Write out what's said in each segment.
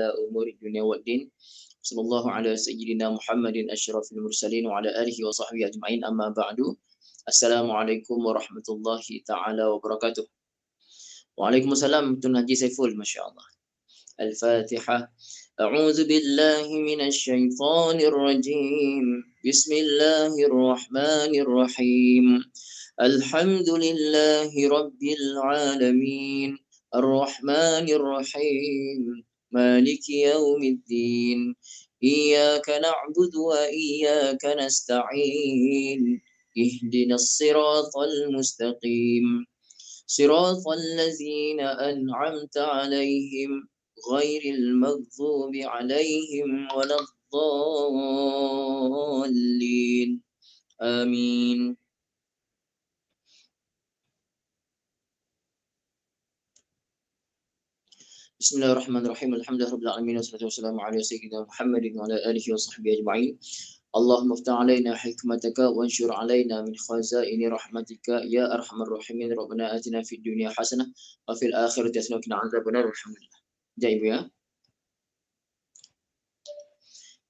أمور الدنيا والدين صلى الله على سيدنا محمد أشرف المرسلين وعلى آله وصحبه أجمعين أما بعد السلام عليكم ورحمة الله تعالى وبركاته. وعليكم السلام Tun Haji Saiful, Masya Allah. Al-Fatihah. أعوذ بالله من الشيطان الرجيم بسم الله الرحمن الرحيم الحمد لله رب العالمين الرحمن الرحيم مالك يوم الدين إياك نعبد وإياك نستعين اهدنا الصراط المستقيم صراط الذين أنعمت عليهم غير المغضوب عليهم ولا الضالين آمين. Bismillahirrahmanirrahim. Alhamdulillahirabbil alamin wassalatu wassalamu ala sayyidina Muhammadin wa ala alihi wa sahbihi ajma'in. Allahumma iftah alaina hikmataka wa anshur alaina min khazaini rahmatika ya arhamar rahimin. Rabbana atina fid dunya hasanah wa fil akhirati hasanah wa qina adzabannar. Alhamdulillah. Jai Ibu ya.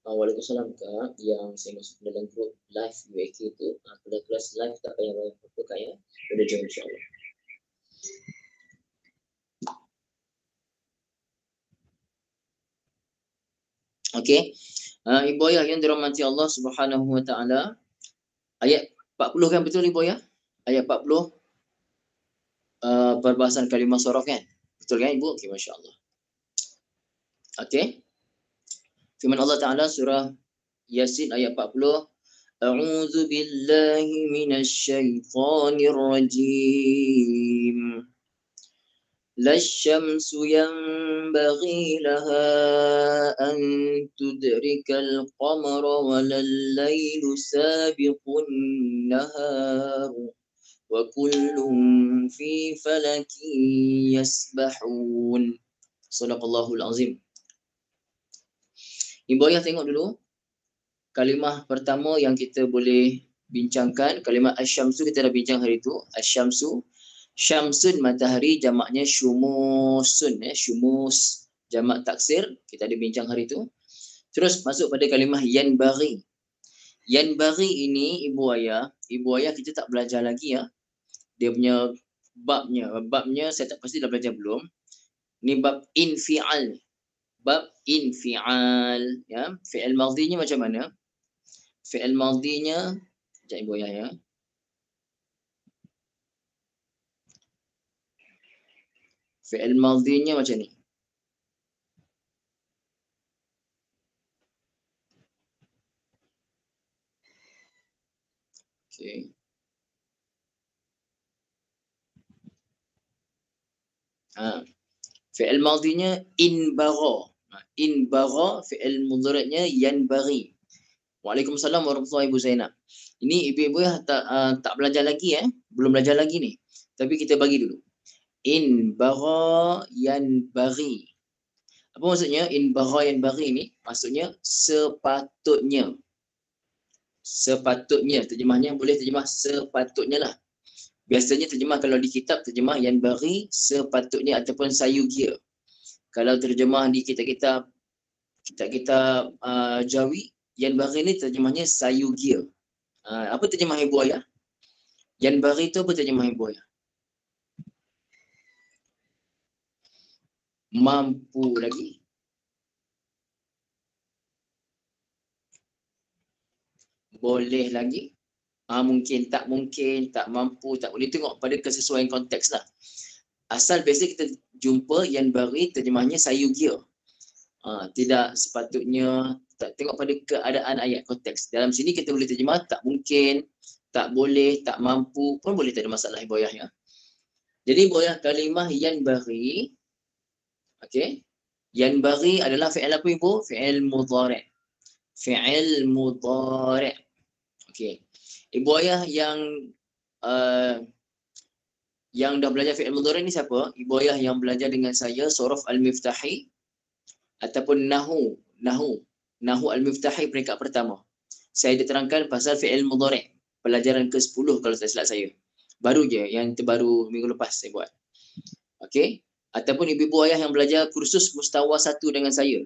Waalaikumsalam Kak, yang saya masuk dalam grup live UAK itu, pada kelas live tak payah bayar apa Kak ya. Sudah join insya-Allah. Okey. Ibu ayah yang dirahmati Allah Subhanahu wa taala. Ayat 40 kan betul Ibu ayah? Ayat 40 perbahasan kalimah sorof kan? Betul kan Ibu? Okey, masya-Allah. Okey. Firman Allah Taala surah Yasin ayat 40. A'udzu billahi minasy syaithanir rajim. لا الشمس ينبغي لها أن تدرك القمر ولا الليل سابق النهار وكل في فلك يسبحون. Sadaqallahul azim. Ibu ayah tengok dulu kalimah pertama yang kita boleh bincangkan, kalimah asyamsu kita dah bincang hari itu. Asyamsu, syamsun matahari, jamaknya syumusun ya, syumus jamak taksir, kita ada bincang hari itu. Terus masuk pada kalimah yanbaghi. Yanbaghi ini ibu ayah kita tak belajar lagi ya. Dia punya babnya saya tak pasti dah belajar belum. Ini bab infial. Bab infial ya. Fi'il madhinya macam mana? Fi'il madhinya sekejap ibu ayah ya. Fi'il madhinya macam ni. Okey. Fi'il madhinya inbagha. Inbagha, fi'il mudhari'nya yanbaghi. Waalaikumsalam warahmatullahi wabarakatuh Zainab. Ini ibu-ibu ya tak belajar lagi ya. Belum belajar lagi ni. Tapi kita bagi dulu. Inbagha yanbaghi. Apa maksudnya inbagha yanbaghi ni? Maksudnya sepatutnya. Sepatutnya. Terjemahnya boleh terjemah sepatutnya lah. Biasanya terjemah kalau di kitab terjemah yanbaghi sepatutnya ataupun sayugia. Kalau terjemah di kitab-kitab Jawi, yanbaghi ni terjemahnya sayugia. Apa terjemah ibu ayah? Yanbaghi itu apa terjemah ibu ayah? Mampu lagi. Boleh lagi. Mungkin, tak mampu, tak boleh. Tengok pada kesesuaian konteks lah. Asal biasa kita jumpa yanbaghi terjemahnya sayugia. Tidak sepatutnya, tengok pada keadaan ayat konteks. Dalam sini kita boleh terjemah tak mungkin, tak boleh, tak mampu pun boleh, tak ada masalah ibu ayah ya. Jadi ibu ayah kalimah yanbaghi, okey. Yanbaghi adalah fi'il apa ibu? Fi'il mudhari'. Fi'il mudhari'. Okey. Ibu ayah yang dah belajar fi'il mudhari' ni siapa? Ibu ayah yang belajar dengan saya Suraf Al-Miftahi ataupun Nahu Al-Miftahi peringkat pertama. Saya diterangkan pasal fi'il mudhari', pelajaran ke-10 kalau tak silap saya. Baru je, yang terbaru minggu lepas saya buat. Okey. Ataupun ibu-ibu ayah yang belajar kursus Mustawa 1 dengan saya.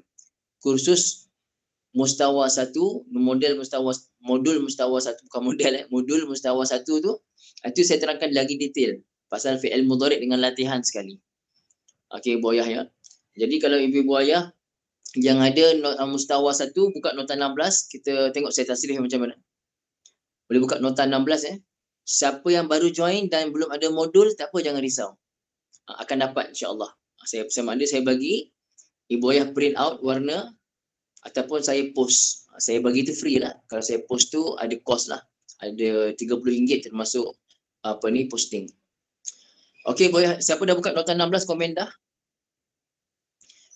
Kursus Mustawa 1, modul Mustawa 1, bukan model modul Mustawa 1 tu, itu saya terangkan lagi detail pasal fi'il mudhari' dengan latihan sekali. Okey, ibu ayah ya. Jadi kalau ibu-ibu ayah yang ada Mustawa 1, buka nota 16, kita tengok saya tasrih macam mana. Boleh buka nota 16 Siapa yang baru join dan belum ada modul, tak apa, jangan risau. Akan dapat insya-Allah. Saya makna saya bagi ibu ayah print out warna ataupun saya post. Saya bagi itu free lah. Kalau saya post tu ada cost lah. Ada RM30 termasuk posting. Okey, ibu ayah, siapa dah buka nota 16 komen dah?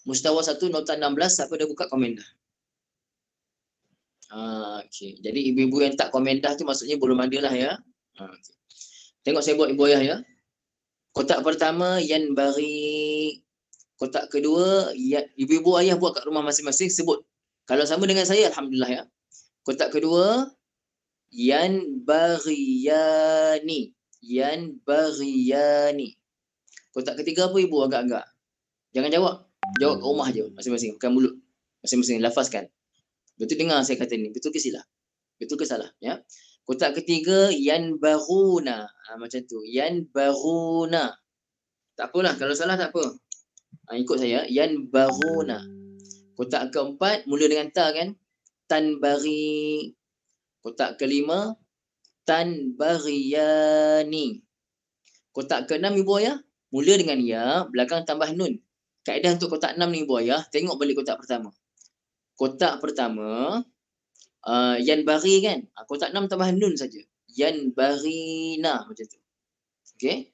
Mustawa 1 nota 16, siapa dah buka komen dah? Okey. Jadi ibu-ibu yang tak komen dah tu maksudnya belum ada lah ya. Okay. Tengok saya buat ibu ayah ya. Kotak pertama yan bari. Kotak kedua ibu-ibu ayah buat kat rumah masing-masing, sebut. Kalau sama dengan saya alhamdulillah ya. Kotak kedua yan bariyani. Yan bariyani. Kotak ketiga apa ibu agak-agak? Jangan jawab. Jawab kat rumah je masing-masing, bukan mulut. Masing-masing lafazkan. Betul dengar saya kata ni, betul ke silap? Betul ke salah ya? Kotak ketiga yan baruna. Macam tu. Yan baruna. Tak apalah kalau salah tak apa. Ikut saya yan baruna. Kotak keempat mula dengan ta kan? Tanbari. Kotak kelima tanbariyani. Kotak keenam ibu ayah mula dengan ya, belakang tambah nun. Kaedah untuk kotak 6 ni ibu ayah, tengok balik kotak pertama. Kotak pertama yan bari kan? Kotak 6 tambah nun saja. Yan barina macam tu. Okey.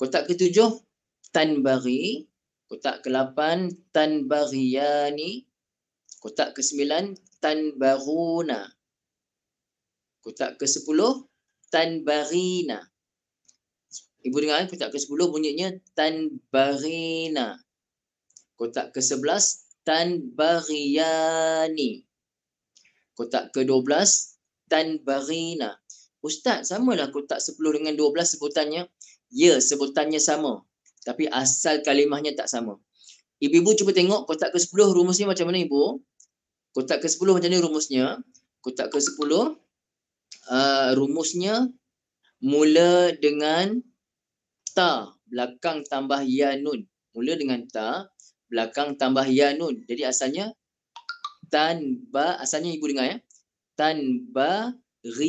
Kotak ketujuh tanbari. Kotak ke-8 tanbariyani. Kotak ke-9 tanbaruna. Kotak ke-10 tanbarina. Ibu dengar kotak ke-10 bunyinya tanbarina. Kotak ke-11 tanbariyani. Kotak ke-12 tanbarina. Ustaz, samalah kotak 10 dengan 12 sebutannya? Ya, sebutannya sama. Tapi asal kalimahnya tak sama. Ibu-ibu cuba tengok kotak ke-10 rumusnya macam mana ibu? Kotak ke-10 macam ni rumusnya? Kotak ke-10 rumusnya mula dengan ta, belakang tambah ya nun. Mula dengan ta, belakang tambah ya nun. Jadi asalnya asalnya ibu dengar ya. Tanbariyina.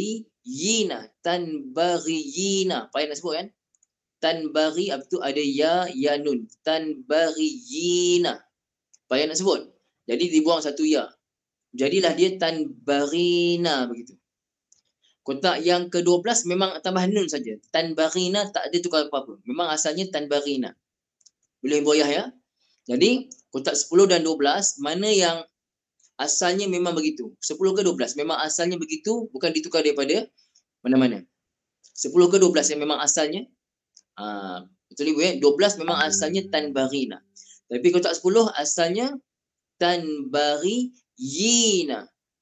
Tanbariyina. Payah nak sebut kan? Tanbari, apa tu ada ya nun. Tanbariyina. Payah nak sebut. Jadi dibuang satu ya. Jadilah dia tanbarina begitu. Kotak yang ke-12 memang tambah nun saja. Tanbarina tak ada tukar apa-apa. Memang asalnya tanbarina. Boleh ibu ayah ya? Jadi kotak 10 dan 12 mana yang asalnya memang begitu. 10 ke 12 memang asalnya begitu, bukan ditukar daripada mana-mana. 10 ke 12 yang memang asalnya betul ibu ya? 12 memang asalnya tanbarina. Tapi kotak 10 asalnya tanbariyina.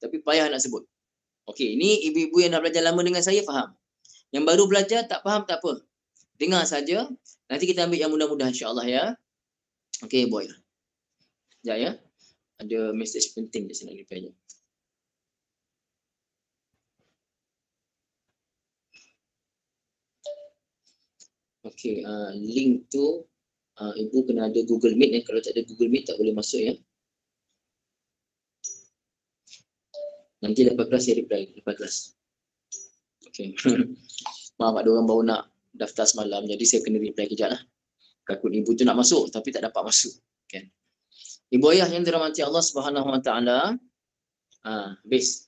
Tapi payah nak sebut. Okey, ini ibu-ibu yang dah belajar lama dengan saya faham. Yang baru belajar tak faham tak apa. Dengar saja. Nanti kita ambil yang mudah-mudah insya-Allah ya. Okey, boy. Sekejap ya. Ada message penting di sini nak reply. Okey, link tu ibu kena ada Google Meet. Kalau tak ada Google Meet tak boleh masuk ya. Nanti lepas kelas saya reply. Lepas kelas. Okey. Maaf ada orang baru nak daftar semalam. Jadi saya kena reply kejap lah. Takut ibu tu nak masuk tapi tak dapat masuk. Okay. Ibu ayah yang dirahmati Allah Subhanahu Wa Taala. Habis.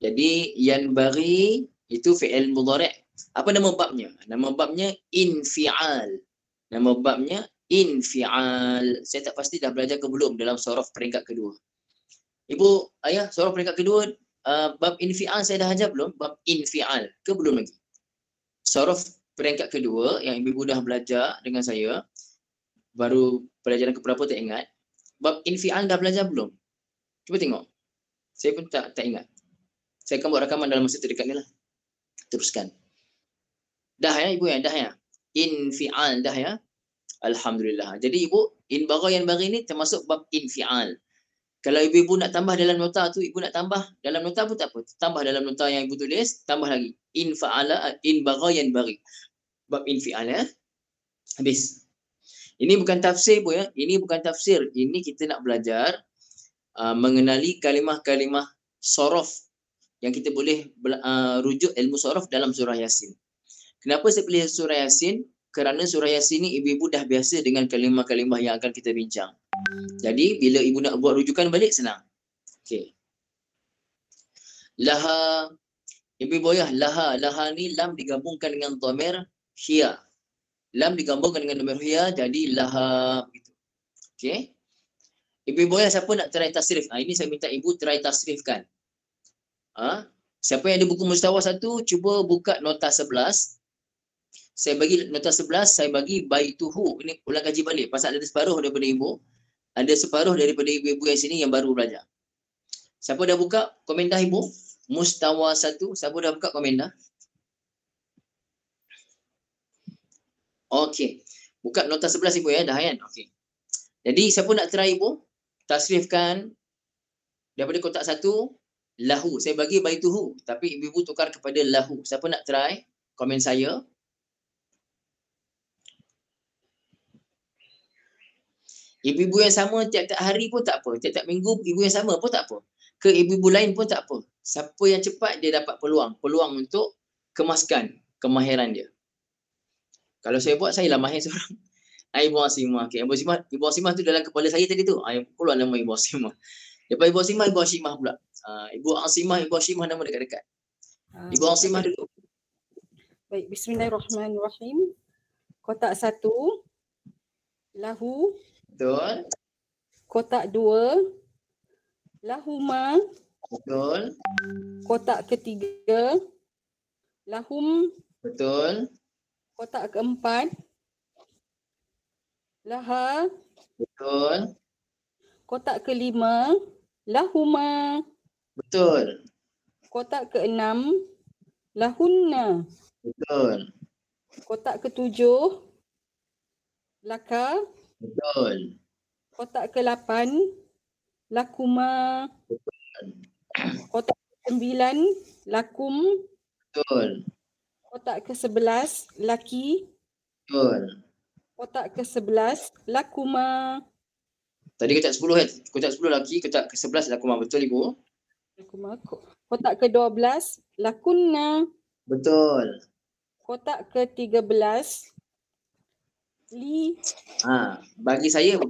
Jadi yan bari itu fi'il mudhari'. Apa nama babnya? Nama babnya infial. Nama babnya infial. Saya tak pasti dah belajar ke belum dalam surah peringkat kedua. Ibu ayah, surah peringkat kedua bab infial saya dah ajar belum? Bab infial ke belum lagi? Surah peringkat kedua yang ibu dah belajar dengan saya, baru pelajaran keberapa tak ingat. Bab infial dah belajar belum? Cuba tengok. Saya pun tak ingat. Saya akan buat rakaman dalam masa terdekat ni lah. Teruskan. Dah ya ibu ya? Dah ya? Infial dah ya? Alhamdulillah. Jadi ibu, in bagha yan baghi ni termasuk bab infial. Kalau ibu-ibu nak tambah dalam nota tu, ibu nak tambah dalam nota pun tak apa. Tambah dalam nota yang ibu tulis, tambah lagi. In fa'ala, in bagha yan baghi. Bab infial ya. Habis. Ini bukan tafsir pun ya. Ini bukan tafsir. Ini kita nak belajar mengenali kalimah-kalimah sorof yang kita boleh rujuk ilmu sorof dalam surah Yasin. Kenapa saya pilih surah Yasin? Kerana surah Yasin ni ibu-ibu dah biasa dengan kalimah-kalimah yang akan kita bincang. Jadi bila ibu nak buat rujukan balik senang. Okey. Laha, ibu-ibu ya, laha. Laha ni lam digabungkan dengan dhamir hiya. Lam digabungkan dengan dhamir hiya jadi laha gitu. Okey. Ibu-ibu ya, siapa nak try tasrif? Ini saya minta ibu try tasrifkan. Siapa yang ada buku Mustawa 1, cuba buka nota 11. Saya bagi nota 11, saya bagi baituhu. Ini ulang kaji balik. Pasal ada separuh daripada ibu. Ada separuh daripada ibu-ibu yang sini yang baru belajar. Siapa dah buka komen dah ibu? Mustawa 1. Siapa dah buka komen dah? Okey. Buka nota 11 ibu ya. Dah kan? Okey. Jadi siapa nak try ibu? Tasrifkan daripada kotak 1. Lahu. Saya bagi baituhu. Tapi ibu-ibu tukar kepada lahu. Siapa nak try? Komen saya. Ibu-ibu yang sama tiap-tiap hari pun tak apa. Tiap-tiap minggu ibu yang sama pun tak apa. Ke ibu-ibu lain pun tak apa. Siapa yang cepat dia dapat peluang. Peluang untuk kemaskan kemahiran dia. Kalau saya buat, saya lah mahir seorang. Ibu Asimah. Okay. Ibu Asimah tu dalam kepala saya tadi tu. Keluar nama Ibu Asimah. Lepas Ibu Asimah pula. Ibu Asimah nama dekat-dekat. Ibu Asimah dulu. Baik, bismillahirrahmanirrahim. Kotak 1. Lahu. Betul. Kotak 2. Lahuma. Betul. Kotak ketiga. Lahum. Betul. Kotak keempat. Laha. Betul. Kotak kelima. Lahuma. Betul. Kotak keenam. Lahunna. Betul. Kotak ketujuh. Laka. Betul. Kotak ke-8. Lakuma. Betul. Kotak ke-9. Lakum. Betul. Kotak ke-11. Laki. Betul. Kotak ke-11. Lakuma. Tadi kotak 10 kan? Kotak 10 laki, kotak ke-11 lakuma. Betul ibu? Lakuma. Kotak ke-12. Lakunna. Betul. Kotak ke-13. Li. Bagi saya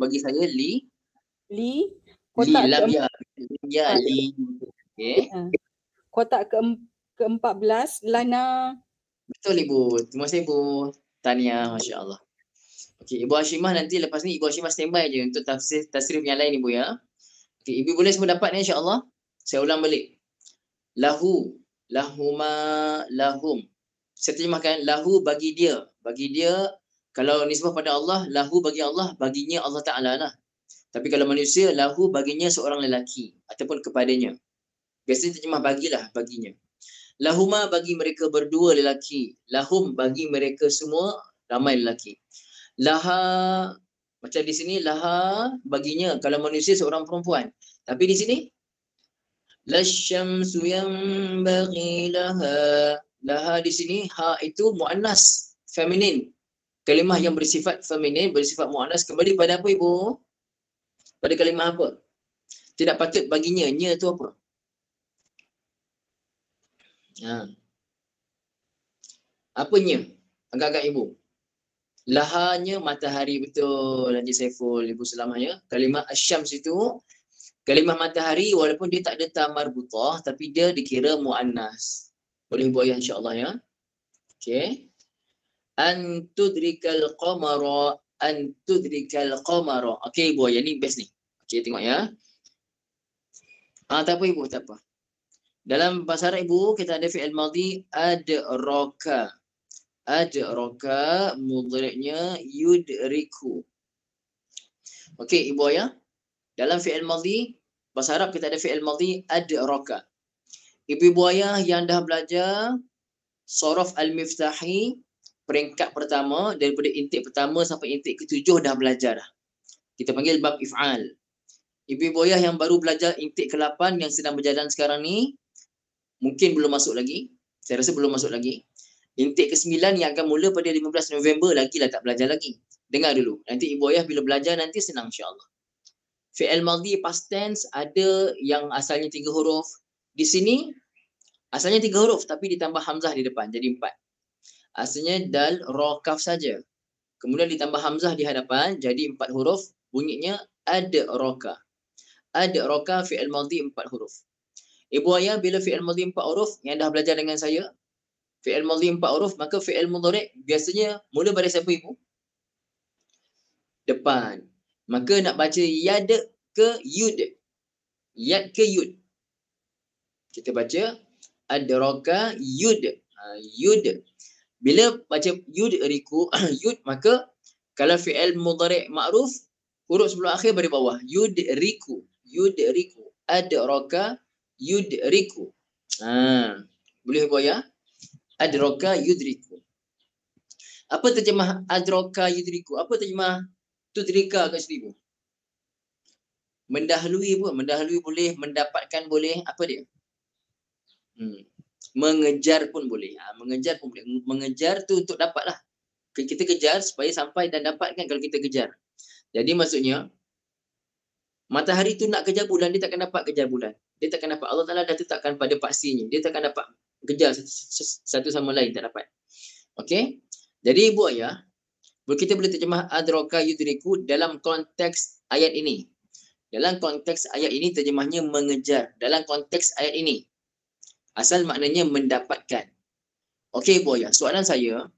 li. Li. Kotak lam ya. Li. Okey. Kotak ke-14. Lana. Betul ibu. Terima kasih ibu. Tahniah, masya-Allah. Okey, Ibu Hashimah nanti lepas ni Ibu Hashimah standby je untuk tasrif yang lain ibu ya. Okey, ibu boleh semua dapat ni insya-Allah. Saya ulang balik. Lahu, lahuma, lahum. Saya terjemahkan lahu bagi dia. Bagi dia, kalau nisbah pada Allah, lahu bagi Allah, baginya Allah Ta'ala lah. Tapi kalau manusia, lahu baginya seorang lelaki ataupun kepadanya. Biasanya terjemah bagilah, baginya. Lahuma bagi mereka berdua lelaki. Lahum bagi mereka semua ramai lelaki. Laha, macam di sini laha baginya kalau manusia seorang perempuan. Tapi di sini lasyamsu yanbaghi laha. Laha di sini ha itu muannas, feminin. Kalimah yang bersifat feminin, bersifat muannas kembali pada apa ibu? Pada kalimah apa? Tidak patut baginya. Nya tu apa? Apanya? Agak-agak ibu. Lahanya matahari, betul Haji Saiful, Ibu Selamah ya. Kalimah asyams itu kalimah matahari walaupun dia tak ada ta marbutah tapi dia dikira muannas. Boleh buat ya insya-Allah ya. Okey. An tudrikal qamara, an tudrikal qamara. Okey Ibu, yang ni best ni. Okey tengok ya. Tak apa Ibu, tak apa. Dalam bahasa Arab Ibu kita ada fi'il madhi adraka. Adraka mudhari'nya yudriku. Okey Ibu ya. Dalam fi'il madhi bahasa Arab kita ada fi'il madhi adraka. Ibu ayah yang dah belajar sorof al-miftahi peringkat pertama daripada intake pertama sampai intake ke-7 dah belajar dah. Kita panggil bab if'al. Ibu-ibu ayah yang baru belajar intake ke-8 yang sedang berjalan sekarang ni mungkin belum masuk lagi. Saya rasa belum masuk lagi. Intake ke-9 yang akan mula pada 15 November lagilah tak belajar lagi. Dengar dulu. Nanti ibu ayah bila belajar nanti senang insya-Allah. Fi'il madhi past tense ada yang asalnya 3 huruf. Di sini asalnya 3 huruf tapi ditambah hamzah di depan jadi 4. Asalnya dal, ra, kaf saja. Kemudian ditambah hamzah di hadapan jadi 4 huruf. Bunyinya adraka. Adraka fi'il madhi 4 huruf. Ibu ayah bila fi'il madhi 4 huruf yang dah belajar dengan saya, fi'il madhi 4 huruf, maka fi'il mudhari' biasanya mula baris apa ibu? Depan. Maka nak baca yad ke yud? Yad ke yud? Kita baca adraka yud. Yud. Bila baca yud riku, yud, maka kalau fi'il mudhari' ma'ruf, huruf sebelum akhir bagi bawah. Yud riku. Yud riku. Adraka yud riku. Boleh ibu ayah? Adraka yudriku. Apa terjemah adraka yudriku? Apa terjemah tudrika kat sini ibu? Mendahului pun. Mendahului boleh, mendapatkan boleh. Apa dia? Mengejar pun boleh. Mengejar pun boleh. Mengejar tu untuk dapat lah. Kita kejar supaya sampai dan dapat kan kalau kita kejar. Jadi maksudnya, matahari tu nak kejar bulan, dia takkan dapat kejar bulan. Dia takkan dapat. Allah Ta'ala dah tetapkan pada pastinya. Dia takkan dapat kejar satu sama lain. Tak dapat. Okey? Jadi ibu ayah, kita boleh terjemah adraka yudriku dalam konteks ayat ini. Dalam konteks ayat ini terjemahnya mengejar. Dalam konteks ayat ini. Asal maknanya mendapatkan. Okey ibu ayah, soalan saya,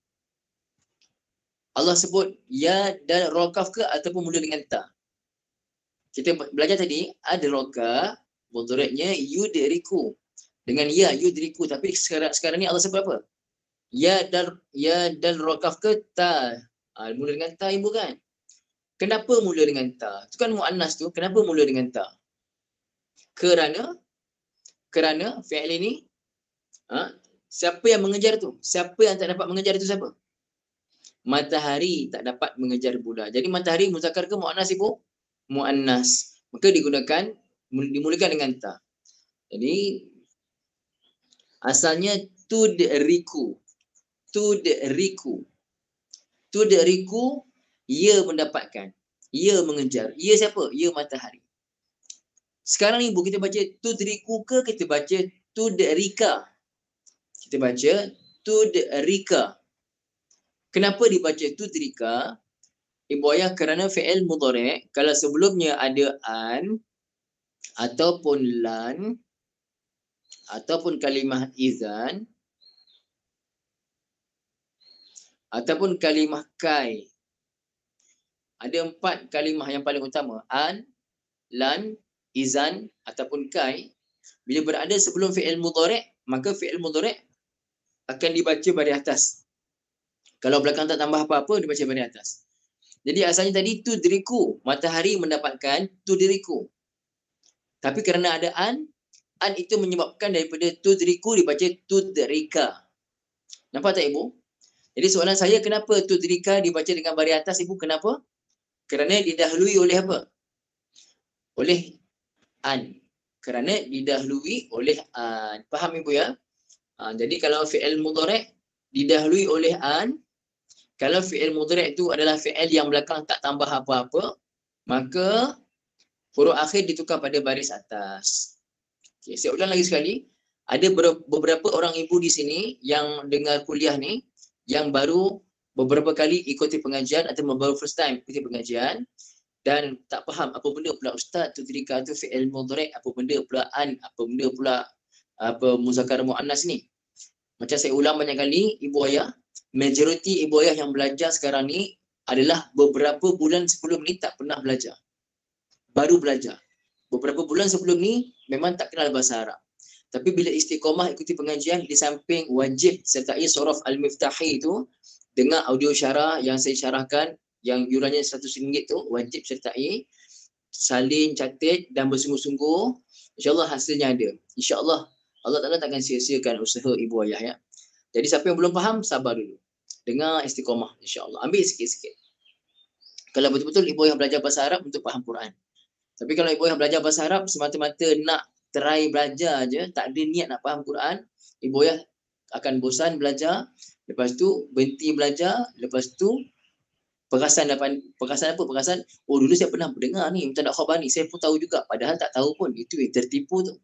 Allah sebut ya dan rokaf ke ataupun mula dengan ta? Kita belajar tadi, adraka, mudhari'nya yudriku. Dengan ya, yudriku. Tapi sekarang ni Allah sebut apa? Ya dan rokaf ke ta? Mula dengan ta ibu kan? Kenapa mula dengan ta? Itu kan mu'annas tu. Kenapa mula dengan ta? Kerana fi'il ini, siapa yang mengejar tu? Siapa yang tak dapat mengejar itu siapa? Matahari tak dapat mengejar bulan. Jadi matahari muzakkar ke mu'annas ibu? Mu'annas. Maka dimulakan dengan ta. Jadi asalnya tudriku. Tudriku. Tudriku, ia mendapatkan. Ia mengejar. Ia siapa? Ia matahari. Sekarang ni ibu kita baca tudriku ke kita baca tudrika? Kita baca tudrika. Kenapa dibaca tudrika? Ibu ayah kerana fi'il mudhari' kalau sebelumnya ada an ataupun lan ataupun kalimah izan ataupun kalimah kai. Ada 4 kalimah yang paling utama. An, lan, izan ataupun kai. Bila berada sebelum fi'il mudhari', maka fi'il mudhari' akan dibaca baris atas. Kalau belakang tak tambah apa-apa, dibaca baris atas. Jadi asalnya tadi tudriku, matahari mendapatkan tudriku. Tapi kerana ada an itu menyebabkan daripada tudriku dibaca tudrika. Nampak tak ibu? Jadi soalan saya, kenapa tudrika dibaca dengan baris atas ibu? Kenapa? Kerana didahului oleh apa? Oleh an. Kerana didahului oleh an. Faham ibu ya? Jadi kalau fi'il mudhari' didahului oleh an, kalau fi'il mudhari' itu adalah fi'il yang belakang tak tambah apa-apa, maka huruf akhir ditukar pada baris atas. Okay, saya ulang lagi sekali. Ada beberapa orang ibu di sini yang dengar kuliah ni, yang baru beberapa kali ikuti pengajian atau baru first time ikuti pengajian dan tak faham apa benda pula ustaz tudrika tu fi'il mudhari', apa benda pula an, apa benda pula muzakkar muannas ni. Macam saya ulang banyak kali, ibu ayah, majoriti ibu ayah yang belajar sekarang ni adalah beberapa bulan sebelum ni tak pernah belajar. Baru belajar. Beberapa bulan sebelum ni memang tak kenal bahasa Arab. Tapi bila istiqamah ikuti pengajian, di samping wajib sertai surah Al-Miftahi itu, dengar audio syarah yang saya syarahkan, yang yurannya RM100 tu, wajib sertai, salin, catat dan bersungguh-sungguh, insyaAllah hasilnya ada. InsyaAllah Allah Ta'ala takkan sia-siakan usaha ibu ayah ya. Jadi siapa yang belum faham, sabar dulu. Dengar istiqamah insya-Allah. Ambil sikit-sikit. Kalau betul-betul ibu yang belajar bahasa Arab untuk faham Quran. Tapi kalau ibu yang belajar bahasa Arab semata-mata nak try belajar je, tak ada niat nak faham Quran, ibu ya akan bosan belajar, lepas tu berhenti belajar, lepas tu perasan apa? Oh dulu saya pernah mendengar ni Mubtada khabar ni, saya pun tahu juga padahal tak tahu pun. Itu yang tertipu tu.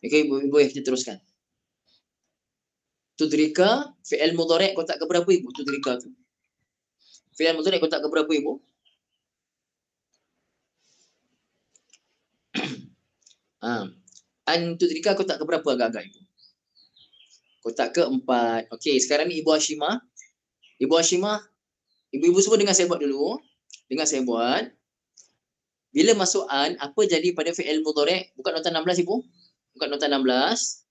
Okey ibu ya kita teruskan. Tudrika fi'il mudhari' kotak ke berapa ibu tudrika tu? Fi'il mudhari' kotak ke berapa ibu? An tudrika kotak ke berapa agak-agak ibu? Kotak ke-4. Okey, sekarang ni Ibu Hashimah. Ibu Hashimah, ibu-ibu semua dengar saya buat dulu. Dengar saya buat. Bila masuk an, apa jadi pada fi'il mudhari'? Bukan nota 16 ibu. Bukan nota 16.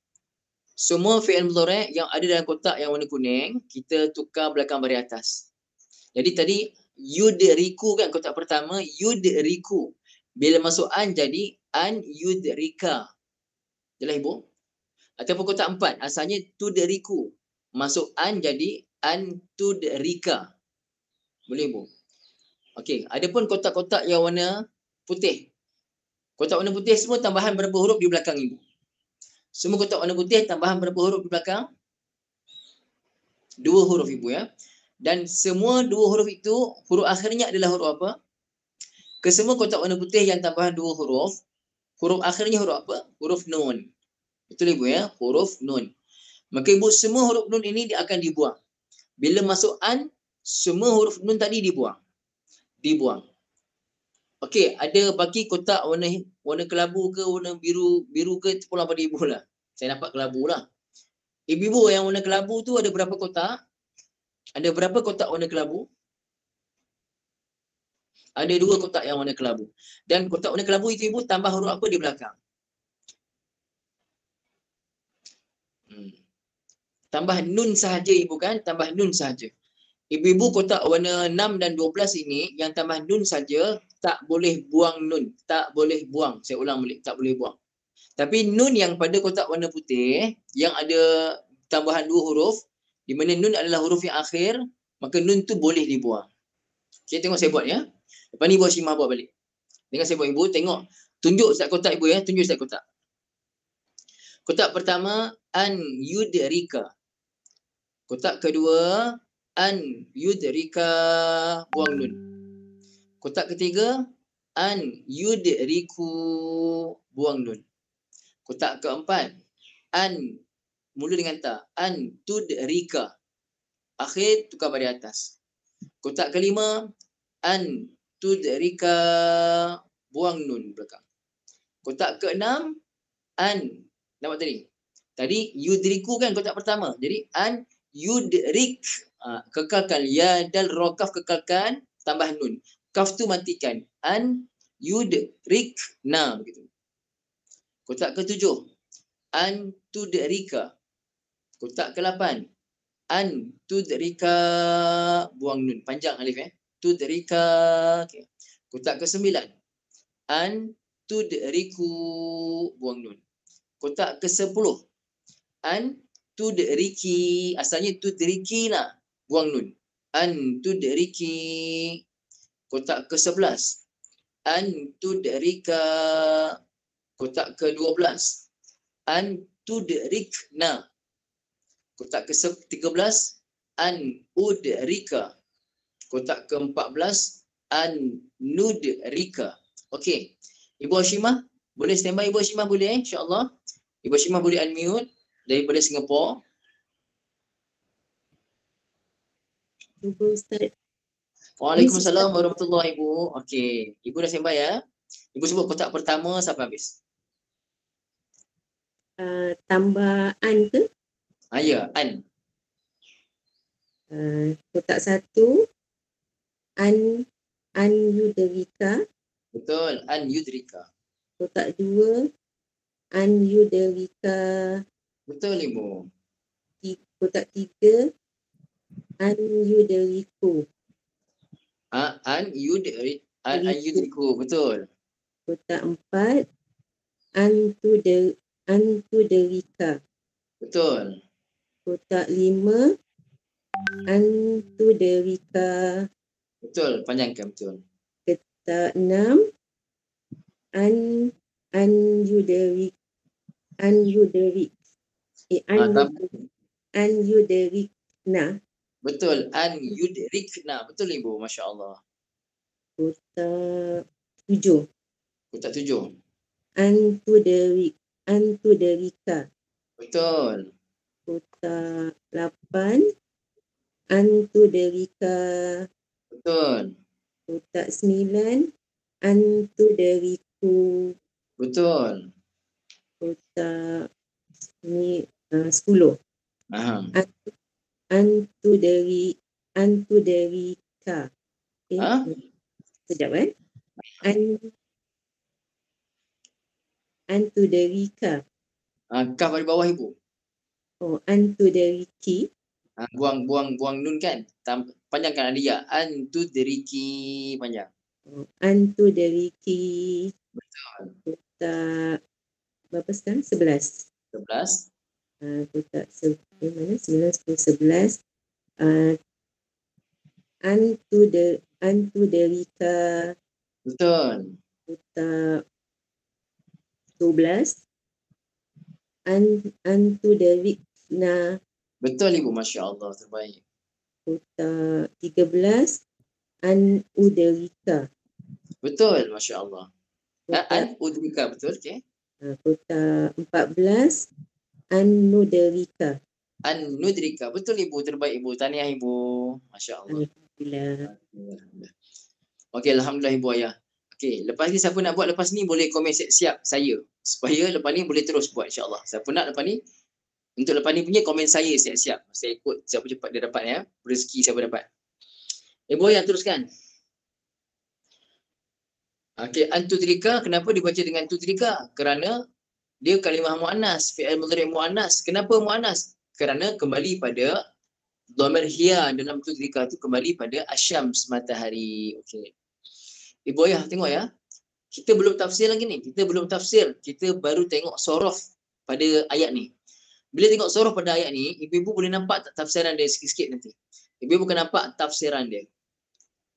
Semua fi'il mudhari' yang ada dalam kotak yang warna kuning, kita tukar belakang baris atas. Jadi tadi yudriku kan kotak pertama, yudriku. Bila masuk an jadi an yudrika. Jelas ibu? Ataupun kotak 4, asalnya tudriku. Masuk an jadi an tudrika. Boleh ibu? Okey, adapun kotak-kotak yang warna putih. Kotak warna putih semua tambahan berapa huruf di belakang ibu? Semua kotak warna putih tambahan berapa huruf di belakang? 2 huruf ibu ya. Dan semua 2 huruf itu huruf akhirnya adalah huruf apa? Kesemua kotak warna putih yang tambahan 2 huruf, huruf akhirnya huruf apa? Huruf nun. Betul ibu ya? Huruf nun. Maka ibu semua huruf nun ini dia akan dibuang. Bila masuk an, semua huruf nun tadi dibuang. Dibuang. Okey, ada bagi kotak warna kelabu ke warna biru ke pulang pada ibu lah. Saya nampak kelabu lah. Ibu-ibu yang warna kelabu tu ada berapa kotak? Ada berapa kotak warna kelabu? Ada 2 kotak yang warna kelabu. Dan kotak warna kelabu itu ibu tambah huruf apa di belakang? Tambah nun sahaja ibu kan? Tambah nun sahaja. Ibu-ibu kotak warna 6 dan 12 ini yang tambah nun saja tak boleh buang nun. Tak boleh buang. Saya ulang balik. Tak boleh buang. Tapi nun yang pada kotak warna putih yang ada tambahan 2 huruf, di mana nun adalah huruf yang akhir, maka nun tu boleh dibuang. Okay, tengok saya buat ya. Lepas ni Ibu Hashimah buat balik. Dengar saya buat ibu, tengok. Tunjuk setiap kotak ibu ya. Tunjuk setiap kotak. Kotak pertama, an yudrika. Kotak kedua, an yudrika, buang nun. Kotak ketiga, an yudriku, buang nun. Kotak keempat, an, mula dengan ta, an tudrika. Akhir tukar baris atas. Kotak kelima, an tudrika, buang nun belakang. Kotak keenam, an, nampak tadi? Tadi yudriku kan kotak pertama. Jadi an yudrik, kekalkan ya dal ra kaf, kekalkan tambah nun. Kaf tu matikan. An yudrikna begitu. Kotak ketujuh, an tudrika. Kotak ke-8, an tudrika, buang nun, panjang alif tudrika. Okay. Kotak ke-9, an tudriku, buang nun. Kotak ke-10, an tudriki, asalnya tudriki lah, buang nun. An tudriki. Kotak ke-11, an tudrika. Kotak ke-12, an tudrikna. Kotak ke-13, an udrika. Kotak ke-14, an nudrika. Okey. Ibu Hashimah, boleh standby Ibu Hashimah boleh insya-Allah. Ibu Hashimah boleh unmute daripada Singapura. Ustaz. Waalaikumsalam warahmatullahi Ibu. Okey, Ibu dah standby ya. Ibu sebut kotak pertama sampai habis. Tambah an ke? Ya, an. Kotak 1, an yudrika. Betul, an yudrika. Kotak 2, an yudrika. Betul Ibu. Kotak 3, an yudriku. An yudriku, betul. Kotak 4, an tudrika. Betul. Kotak 5, Antudrika. Betul, panjangkan betul. Kotak 6. Anyuderik. Anyuderik. Anyuderikna. Betul, an yudrikna. Betul Ibu, Masya Allah. Kotak 7. Kotak 7. Antuderika. Betul. Kotak 8. Antuderika. Betul. Kotak 9. Antuderiku. Betul. Kotak 10. Aha. Antuderika. Ha? Sekejap Antuderika. Kaf di bawah Ibu. Oh, antuderiki. Buang nun kan. Panjangkan ada ya. Antudriki. Panjang. Oh, antuderiki. Betul. Kotak berapa sekarang? 11. 11. Kotak 9, 10, 11. Antuderika. Betul. Kotak 12. Antuderikna. Betul Ibu, Masya Allah. Terbaik. Kotak 13. Anuderika. Betul, Masya Allah. Kotak, An-udrika. Betul, okey. kotak 14. Anuderika. An-nudrika. Betul Ibu, terbaik Ibu. Tahniah Ibu. Masya Allah. Alhamdulillah. Okey, Alhamdulillah Ibu Ayah. Okey, lepas ni siapa nak buat lepas ni boleh komen siap saya. Supaya lepas ni boleh terus buat insya-Allah. Siapa nak lepas ni, untuk lepas ni punya komen saya siap-siap. Saya ikut siapa cepat dia dapat ya. Rezeki siapa dapat. Ibu Ayah teruskan. Okey, antudrika kenapa dibaca dengan tudrika? Kerana dia kalimah muannas, fi'il mudhari' muannas. Kenapa muannas? Kerana kembali pada dhamir hiya dalam tudrika tu kembali pada asyams, matahari. Okey. Ibu Ayah tengok ya. Kita belum tafsir lagi ni. Kita belum tafsir. Kita baru tengok sorof pada ayat ni. Bila tengok sorof pada ayat ni, ibu-ibu boleh nampak tak tafsiran dia sikit-sikit nanti. Ibu-ibu akan nampak tafsiran dia.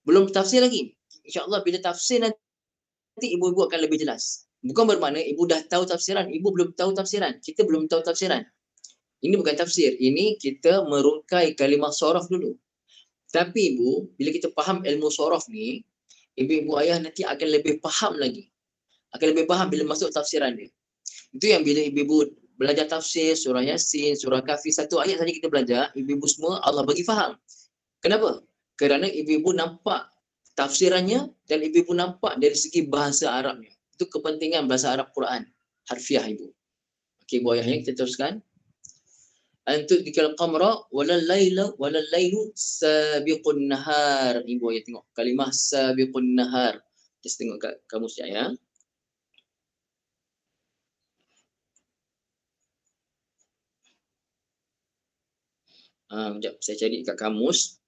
Belum tafsir lagi. InsyaAllah bila tafsir nanti ibu-ibu akan lebih jelas. Bukan bermakna ibu dah tahu tafsiran. Ibu belum tahu tafsiran. Kita belum tahu tafsiran. Ini bukan tafsir. Ini kita merungkai kalimah sorof dulu. Tapi ibu, bila kita faham ilmu sorof ni, ibu-ibu ayah nanti akan lebih faham lagi. Akan lebih faham bila masuk tafsiran dia. Itu yang bila ibu-ibu belajar tafsir, surah Yasin, surah Kahfi, satu ayat saja kita belajar, ibu-ibu semua Allah bagi faham. Kenapa? Kerana ibu-ibu nampak tafsirannya dan ibu-ibu nampak dari segi bahasa Arabnya. Itu kepentingan bahasa Arab Quran. Harfiah ibu. Okey, ibu ayah kita teruskan. Antu dikal qamra walal lailu sabiqun nahar. Ibu ayah tengok kalimah sabiqun nahar. Just tengok kat kamus ya. Sekejap saya cari kat kamus.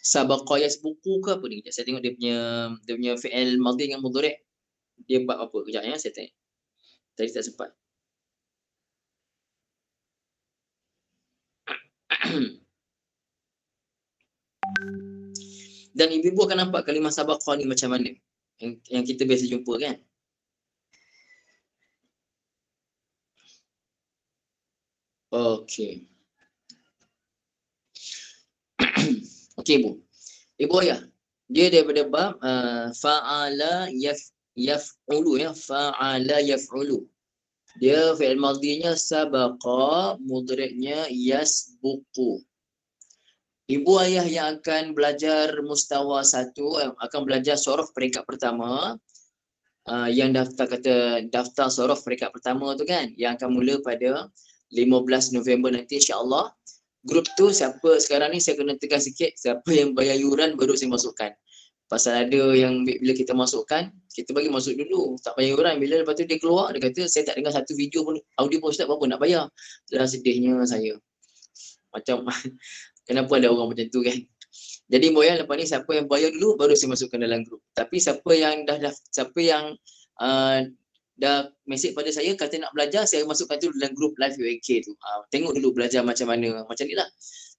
Sabaqa yasbuqu ke apa ni? Sekejap saya tengok dia punya fi'il madhi dengan mudhari'. Dia bab apa? Kejap ya, saya tengok. Tadi tak sempat. Dan ibu-ibu akan nampak kalimah sabaqa ni macam mana. Yang kita biasa jumpa kan. Okey. Okey ibu. Ibu ayah. Dia daripada bab fa'ala yaf'ulu ya. Fa'ala yaf'ulu. Dia fi'il madhinya sabaqa, mudhari'nya yasbuqu. Ibu ayah yang akan belajar mustawa 1 akan belajar sorof peringkat pertama. Yang daftar sorof peringkat pertama tu kan, yang akan mula pada 15 November nanti insya-Allah. Grup tu siapa sekarang ni saya kena tegas sikit, siapa yang bayar yuran baru saya masukkan. Pasal ada yang bila kita masukkan, kita bagi masuk dulu, tak bayar yuran. Bila lepas tu dia keluar, dia kata saya tak dengar satu video pun, audio pun Ustaz, berapa nak bayar. Dah sedihnya saya. Macam kenapa ada orang macam tu kan. Jadi moyang lepas ni siapa yang bayar dulu baru saya masukkan dalam grup. Tapi siapa yang dah mesej pada saya kata nak belajar, saya masukkan tu dalam grup live UAK tu. Tengok dulu belajar macam mana. Macam ni lah.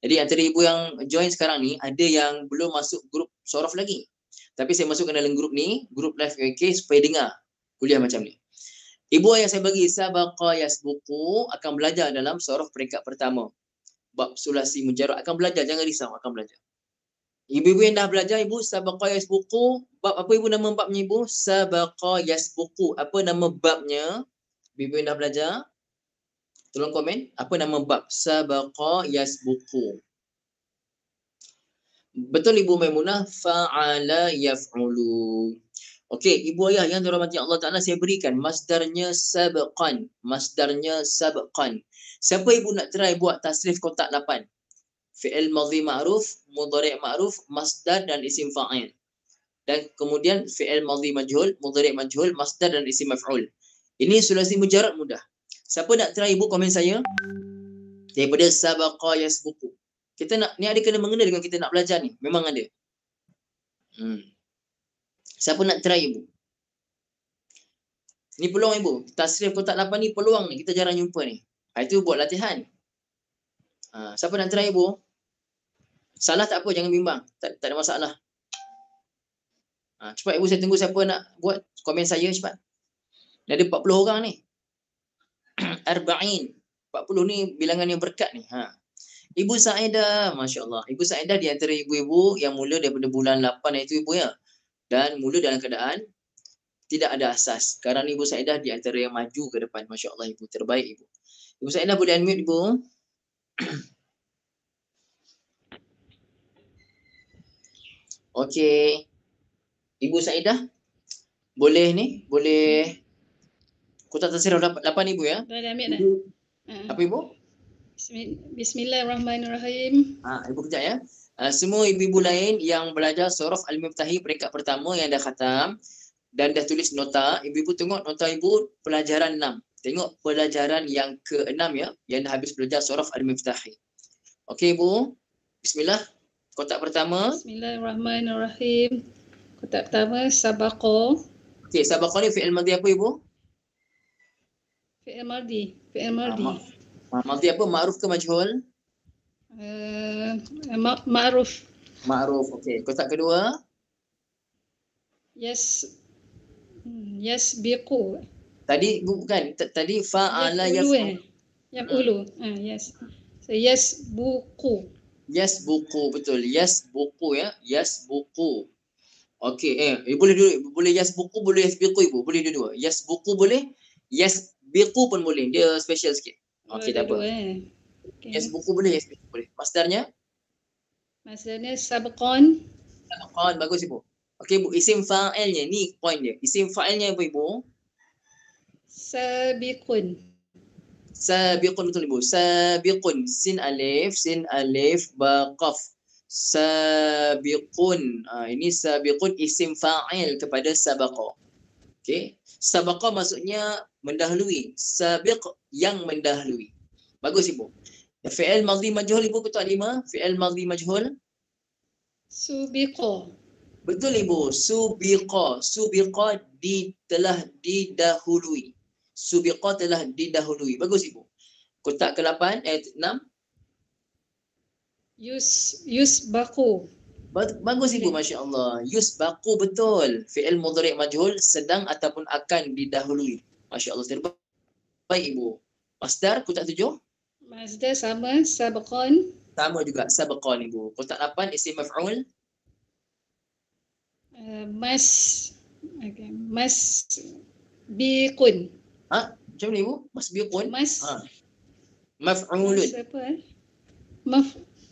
Jadi antara ibu yang join sekarang ni, ada yang belum masuk grup sorof lagi. Tapi saya masukkan dalam grup ni, grup live UK supaya dengar kuliah macam ni. Ibu ayah saya bagi sabaqa yasbuqu akan belajar dalam sorof peringkat pertama. Bab sulasi mujarrad akan belajar, jangan risau, akan belajar. Ibu-ibu yang dah belajar, ibu sabaqa yasbuqu, bab apa ibu nama babnya ibu? Sabaqa yasbuqu. Apa nama babnya? Ibu yang dah belajar, tolong komen apa nama bab sabaqa yasbuqu. Betul Ibu Maimunah, fa'ala yaf'ulu. Okey, ibu ayah yang dirahmati Allah Taala, saya berikan masdarnya sabqan. Masdarnya sabqan. Siapa ibu nak try buat tasrif kotak 8? Fi'il madhi ma'ruf, mudhari' ma'ruf, masdar dan isim fa'il. Dan kemudian fi'il madhi majhul, mudhari' majhul, masdar dan isim maf'ul. Ini sulasi mujarrad mudah. Siapa nak try ibu komen saya? Daripada sabaqa yasbuqu. Kita nak ni ada kena mengena dengan kita nak belajar ni. Memang ada. Siapa nak try ibu? Ni peluang ibu. Tasrif kotak 8 ni peluang ni. Kita jarang jumpa ni. Itu buat latihan. Siapa nak try ibu? Salah tak apa, jangan bimbang. Tak ada masalah. Cepat ibu, saya tunggu siapa nak buat komen saya cepat. Dah ada 40 orang ni. Arba'in. 40 ni bilangan yang berkat ni. Ibu Saedah, Masya Allah. Ibu Saedah di antara ibu-ibu yang mula daripada bulan 8 itu ibu ya. Dan mula dalam keadaan tidak ada asas. Sekarang Ibu Saedah di antara yang maju ke depan. Masya Allah ibu, terbaik ibu. Ibu Saedah boleh unmute ibu. Okey. Ibu Saedah boleh ni, boleh kotak tasrif 8 ibu ya. Dah ambil dah. Apa ibu? Bismillahirrahmanirrahim. Ibu kejap ya. Semua ibu-ibu lain yang belajar surah Al-Miftahi peringkat pertama yang dah khatam dan dah tulis nota, ibu-ibu tengok nota ibu pelajaran 6. Tengok pelajaran yang ke-6 ya, yang dah habis belajar surah Al-Miftahi. Okey ibu. Bismillah. Kotak pertama. Bismillahirrahmanirrahim. Kotak pertama sabaqa. Okey, sabaqa ni fi'il madhi apa ibu? Fi'il madhi. Fi'il madhi. Madhi apa? Ma'ruf ke majhul? Ma'ruf. Ma'ruf. Okey. Kotak kedua. Yasbiqu. Tadi bukan. Tadi fa'ala yaf'ul. Yaf'ulu. Yes. So yasbuqu. Yasbuqu, betul. Yasbuqu ya. Yasbuqu. Okey, boleh dulu. Boleh yasbuqu, boleh yasbiqu ibu. Boleh dua-dua. Yasbuqu boleh. Yasbiqu pun boleh. Dia special sikit. Okey, tak apa. Okay. Yasbuqu boleh, yasbiqu boleh. Masdarnya? Masdarnya sabqan. Sabqan, bagus ibu. Okey ibu, isim fa'ilnya ni point dia. Isim fa'ilnya apa ibu? Sabiqun. Sabiqun, betul ibu. Sabiqun, sin alif ba qaf. Sabiqun. Ini sabiqun isim fa'il kepada sabaqa. Okey. Sabaqa maksudnya mendahului. Sabiq yang mendahului. Bagus ibu. Fi'il madhi majhul ibu betul 5. Fi'il madhi majhul. Subiqa. Betul ibu. Subiqa. Subiqa telah didahului. Subiqa telah didahului. Bagus ibu. Kotak ke-8 ayat 6. Yusbaqu. Bagus ibu, Masya Allah. Yusbaqu betul. Fi'il mudhari' majhul sedang ataupun akan didahului. Masya Allah, terbaik ibu. Masdar kotak 7. Masdar sama, sabqan. Sama juga, sabqan ibu. Kotak 8 isim maf'ul. Masbiqun. Macam ni ibu? Masbiqun. Maf'ulun. Mas apa?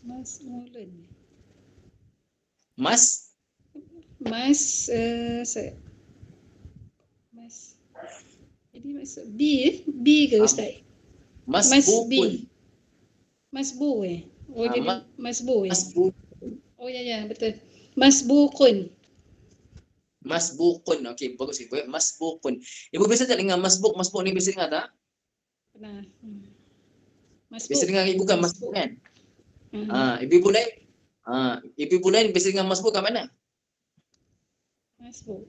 Mas'ulun. Jadi maksud B ke Ustaz? Masbuqun. Masbu jadi masbu Masbu. Oh ya betul. Masbuqun. Masbuqun. Okey, bagus ibu. Masbuqun. Ibu biasa tak dengar masbuq ni biasa dengar tak? Pernah. Masbuq. Biasa dengar ibu kan masbuq kan? Ibu lain. Ibu lain biasa dengar masbuq kat mana? Masbuq.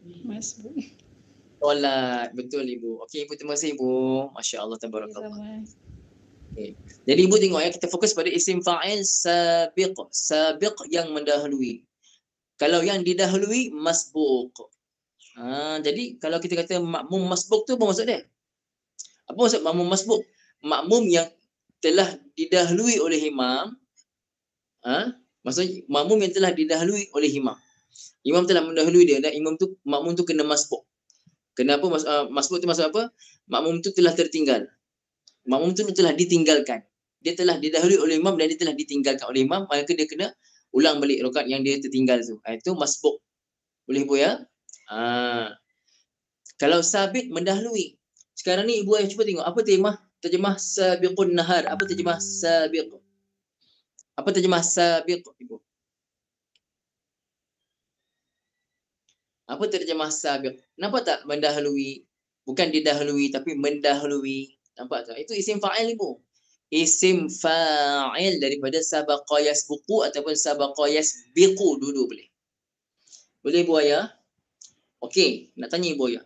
Solat. Betul ibu. Okey ibu, terima kasih ibu. Masya Allah, tabarakallah. Okay. Jadi ibu tengok ya, kita fokus pada isim fa'il sabiq. Sabiq yang mendahului. Kalau yang didahului masbuq. Jadi kalau kita kata makmum masbuq tu apa maksud dia? Apa maksud makmum masbuq? Makmum yang telah didahului oleh imam. Maksudnya makmum yang telah didahului oleh imam. Imam telah mendahului dia dan makmum tu kena masbuq. Kenapa masbuq tu maksud apa? Makmum tu telah tertinggal. Makmum tu telah ditinggalkan. Dia telah didahului oleh imam dan dia telah ditinggalkan oleh imam, maka dia kena ulang balik rakaat yang dia tertinggal tu. Itu masbuq. Boleh ibu ya? Kalau sabit mendahului. Sekarang ni ibu ayah cuba tengok apa terjemah sabiqun nahar. Apa terjemah sabiq? Apa terjemah sabiq ibu? Apa terjemah sabiq? Nampak tak mendahului? Bukan didahului tapi mendahului. Nampak tak? Itu isim fa'il ibu. Isim fa'il daripada sabaqa yasbuqu ataupun sabaqa yasbiqu, dua-dua boleh. Boleh ibu ayah? Okey, nak tanya ibu ayah.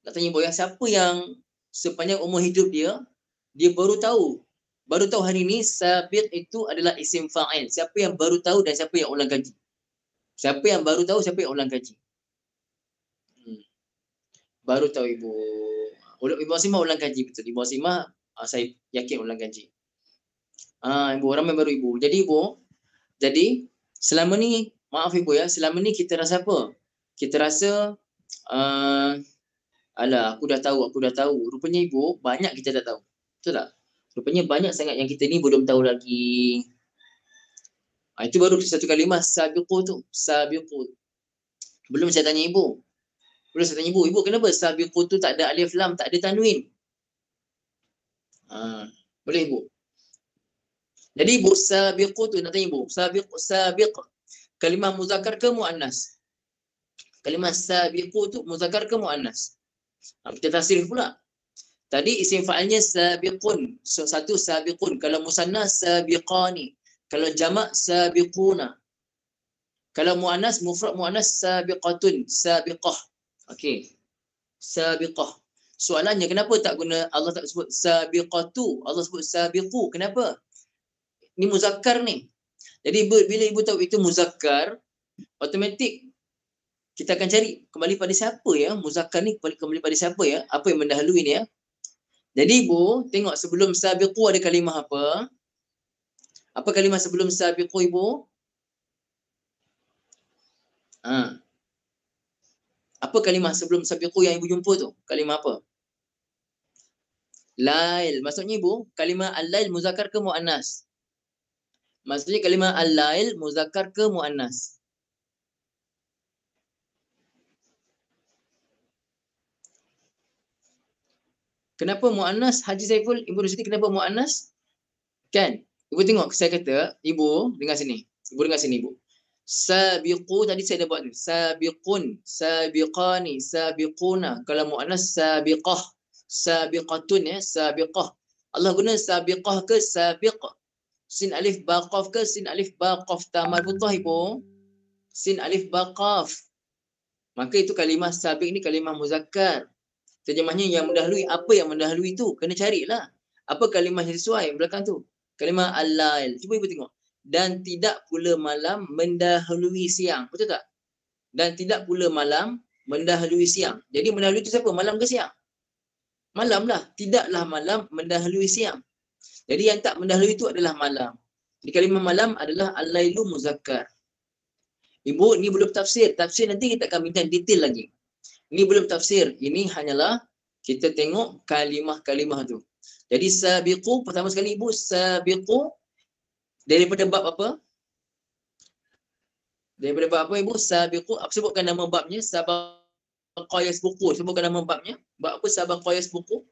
Nak tanya ibu ayah, siapa yang sepanjang umur hidup dia baru tahu hari ini sabiq itu adalah isim fa'il. Siapa yang baru tahu dan siapa yang ulang kaji? Siapa yang baru tahu, siapa yang ulang kaji? Baru tahu ibu. Ibu Asimah ulang kaji betul. Ibu Asimah saya yakin ulang kaji. Ibu ramai baru ibu. Jadi selama ni, maaf ibu ya, selama ni kita rasa apa? Kita rasa alah aku dah tahu. Rupanya ibu banyak kita tak tahu. Betul tak? Rupanya banyak sangat yang kita ni belum tahu lagi. Itu baru satu kalimah sabiqu tu. Sabiqu. Belum saya tanya ibu. Ibu kenapa sabiqu tu tak ada alif lam, tak ada tanwin? Boleh ibu? Jadi ibu sabiqu tu nak tanya ibu. Sabiq. Kalimah muzakkar ke muannas? Kalimah sabiqu tu muzakkar ke muannas? Kita tasrif pula. Tadi isim fa'ilnya sabiqun. Satu sabiqun. Kalau musanna sabiqani. Kalau jamak sabiquna. Kalau muannas, mufrad muannas sabiqatun. Sabiqah. Okey. Sabiqah. Soalannya kenapa tak guna, Allah tak sebut sabiqatu, Allah sebut sabiqu. Kenapa? Ni muzakkar ni. Jadi bila ibu tahu itu muzakkar, automatik kita akan cari kembali pada siapa ya? Muzakkar ni kembali pada siapa ya? Apa yang mendahului ni ya? Jadi ibu tengok sebelum sabiqu ada kalimah apa? Apa kalimah sebelum sabiqu ibu? Apa kalimah sebelum sabiqu yang ibu jumpa tu? Kalimah apa? Lail. Maksudnya ibu, kalimah al-lail muzakkar ke muannas? Maksudnya kalimah al-lail muzakkar ke muannas? Kenapa muannas? Haji Saiful, Ibu Rusiti, kenapa muannas? Kan? Ibu tengok, saya kata, ibu dengar sini. Ibu dengar sini ibu. Sabiqu tadi saya dah buat ni. Sabiqun, sabiqani, sabiquna. Kalau muannas sabiqah, sabiqatun ya, sabiqah. Allah guna sabiqah ke sabiq? Sin alif ba qaf ke sin alif ba qaf ta marbutah ibu? Sin alif ba qaf. Maka itu kalimah sabiq ni kalimah muzakkar. Terjemahnya yang mendahului. Apa yang mendahului tu? Kena carilah. Apa kalimah yang sesuai belakang tu? Kalimah al-lail. Cuba ibu tengok. Dan tidak pula malam mendahului siang. Betul tak? Dan tidak pula malam mendahului siang. Jadi mendahului itu siapa? Malam ke siang? Malam lah. Tidaklah malam mendahului siang. Jadi yang tak mendahului itu adalah malam. Di kalimah malam adalah al-lailu muzakkar. Ibu, ni belum tafsir. Tafsir nanti kita akan minta detail lagi. Ini belum tafsir. Ini hanyalah kita tengok kalimah-kalimah tu. Jadi sabiqu, pertama sekali ibu, sabiqu daripada bab apa? Daripada bab apa ibu? Sabiqu, sebutkan nama babnya. Sabaqa yasbuqu. Sebutkan nama babnya. Bab apa sabaqa yasbuqu?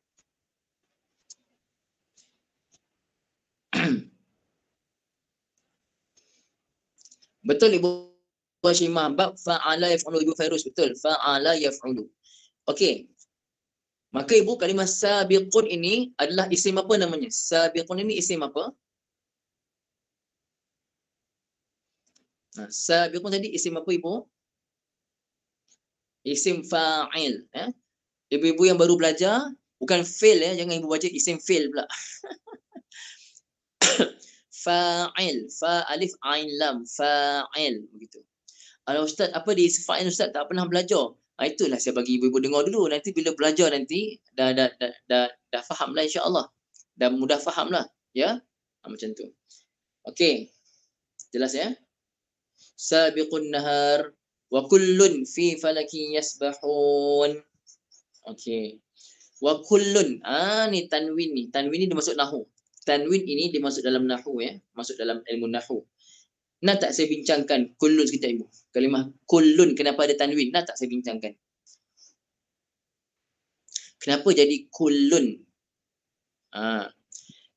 Betul ibu Hashimah. Bab fa'ala yaf'ulu. Ibu Fairuz, betul. Fa'ala yaf'ulu. Okey. Maka ibu kalimah sabiqun ini adalah isim apa namanya? Sabiqun ini isim apa? Sabiqun tadi isim apa ibu? Isim fa'il. Ibu-ibu yang baru belajar, bukan Bukan fail ya, jangan ibu baca isim fail pula. Fa'il, fa alif ain lam, fa'il begitu. Ustaz, apa di fa'il Ustaz tak pernah belajar. Itulah saya bagi ibu-ibu dengar dulu. Nanti bila belajar nanti dah faham lah insya-Allah. Dah mudah faham lah, ya. Macam tu. Okey. Jelas ya? Sabiqun nahar wa kullun fi falakin yasbahun. Okey. Wa kullun. Ni tanwin ni. Tanwin ni dimasuk nahwu. Tanwin ini dimasuk dalam nahwu ya. Masuk dalam ilmu nahwu. Nak tak saya bincangkan kullun sekejap ibu. Kalimah kullun kenapa ada tanwin? Nak tak saya bincangkan? Kenapa jadi kullun?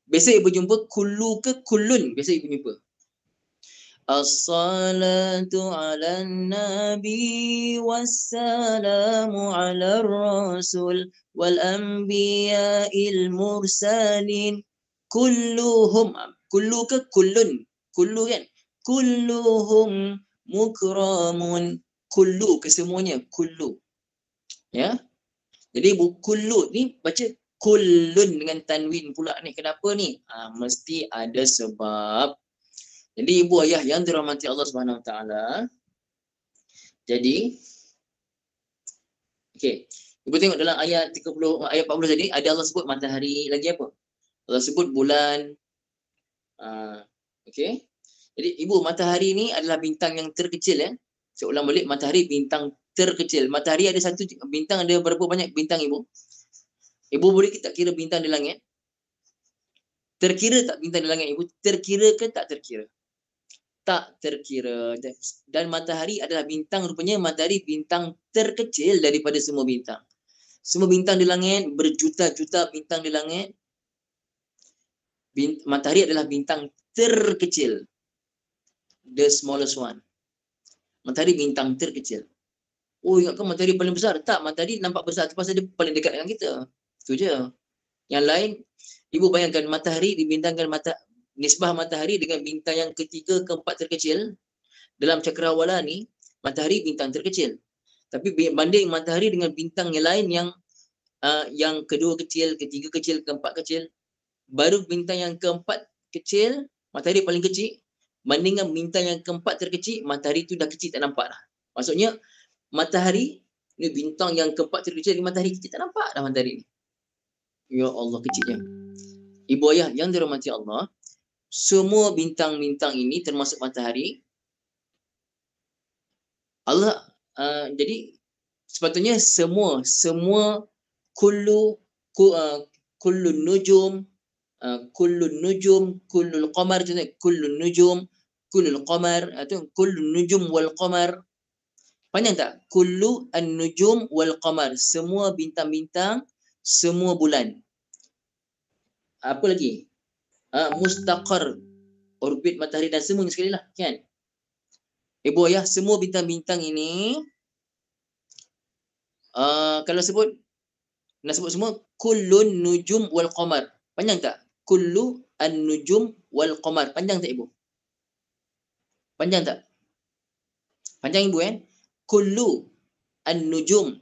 Biasa ibu jumpa kullu ke kullun? Biasa ibu jumpa. As-salatu ala nabi wassalamu ala rasul wal anbiya'il mursalin kulluhum. Kullu ke kullun? Kullu kan? Kulluhum mukramun. Kullu kesemuanya, kullu. Ya. Jadi kullu ni baca kullun dengan tanwin pula ni. Kenapa ni? Mesti ada sebab. Jadi ibu ayah yang dirahmati Allah Subhanahu Wa Taala. Jadi okey. Ibu tengok dalam ayat 30 ayat 40 tadi ada Allah sebut matahari, lagi apa? Allah sebut bulan. Okey. Jadi ibu, matahari ni adalah bintang yang terkecil ya. Saya ulang balik, matahari bintang terkecil. Matahari ada satu bintang, ada berapa banyak bintang ibu? Ibu boleh tak kira bintang di langit? Terkira tak bintang di langit ibu? Terkira ke tak terkira? Tak terkira. Dan matahari adalah bintang, rupanya matahari bintang terkecil daripada semua bintang. Semua bintang di langit, berjuta-juta bintang di langit. Matahari adalah bintang terkecil. The smallest one. Matahari bintang terkecil. Oh, ingatkan matahari paling besar? Tak, matahari nampak besar pasal dia paling dekat dengan kita. Itu je. Yang lain, ibu bayangkan matahari dibintangkan nisbah matahari dengan bintang yang ketiga, keempat terkecil. Dalam cakrawala ni, matahari bintang terkecil. Tapi banding matahari dengan bintang yang lain yang kedua kecil, ketiga kecil, keempat kecil, baru bintang yang keempat kecil, matahari paling kecil. Bandingkan bintang yang keempat terkecil, matahari tu dah kecil tak nampak dah. Maksudnya matahari ni bintang yang keempat terkecil, matahari kecil tak nampak dah matahari ni. Ya Allah, kecilnya. Ibu ayah yang dirahmati Allah, semua bintang-bintang ini termasuk matahari. Allah jadi sepatutnya semua kullu nujum, kullul qamar, contohnya kullun nujum, kullul qamar, atau kullun nujum wal qamar. Panjang tak? Kullu an-nujum wal qamar, semua bintang-bintang, semua bulan. Apa lagi? Mustaqar, orbit matahari dan semuanya sekali lah, kan? Ibu ayah, semua bintang-bintang ini kalau nak sebut semua kullun nujum wal qamar. Panjang tak? Kullu an-nujum wal qamar. Panjang tak ibu? Panjang tak? Panjang ibu kan? Kullu an-nujum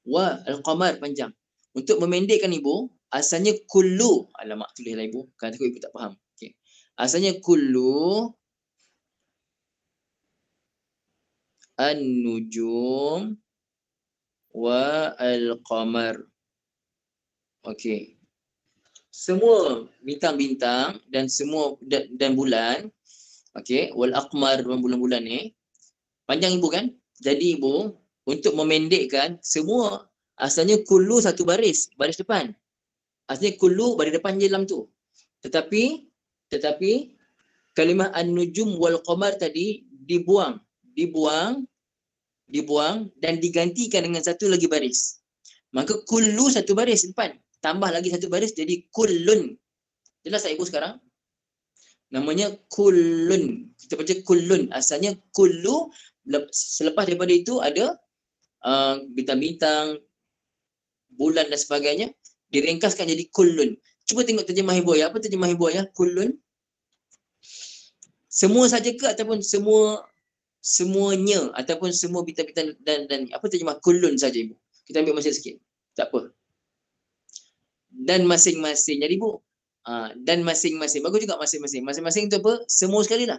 wal qamar, panjang. Untuk memendekkan ibu, asalnya kullu. Alamak, tulislah ibu. Kan takut ibu tak faham. Okey. Asalnya kullu an-nujum wa al-qamar. Okey. Semua bintang-bintang dan semua dan bulan, okey, wal aqmar, bulan-bulan ni panjang ibu kan? Jadi ibu, untuk memendekkan, semua asalnya kullu satu baris depan. Asalnya kullu baris depan je dalam tu. Tetapi kalimah an-nujum wal qamar tadi dibuang dan digantikan dengan satu lagi baris. Maka kullu satu baris depan, tambah lagi satu baris jadi kullun. Jelas tak ibu sekarang? Namanya kullun. Kita baca kullun. Asalnya kullu, selepas daripada itu ada bintang-bintang, bulan dan sebagainya, diringkaskan jadi kullun. Cuba tengok terjemah ibu ayah. Apa terjemah ibu ayah? Kullun. Semua saja ke ataupun semuanya ataupun semua bintang-bintang dan apa terjemah kullun saja ibu? Kita ambil masa sikit. Tak apa. Dan masing-masing. Jadi Bu, dan masing-masing. Bagus juga masing-masing. Masing-masing tu apa? Semua sekali lah.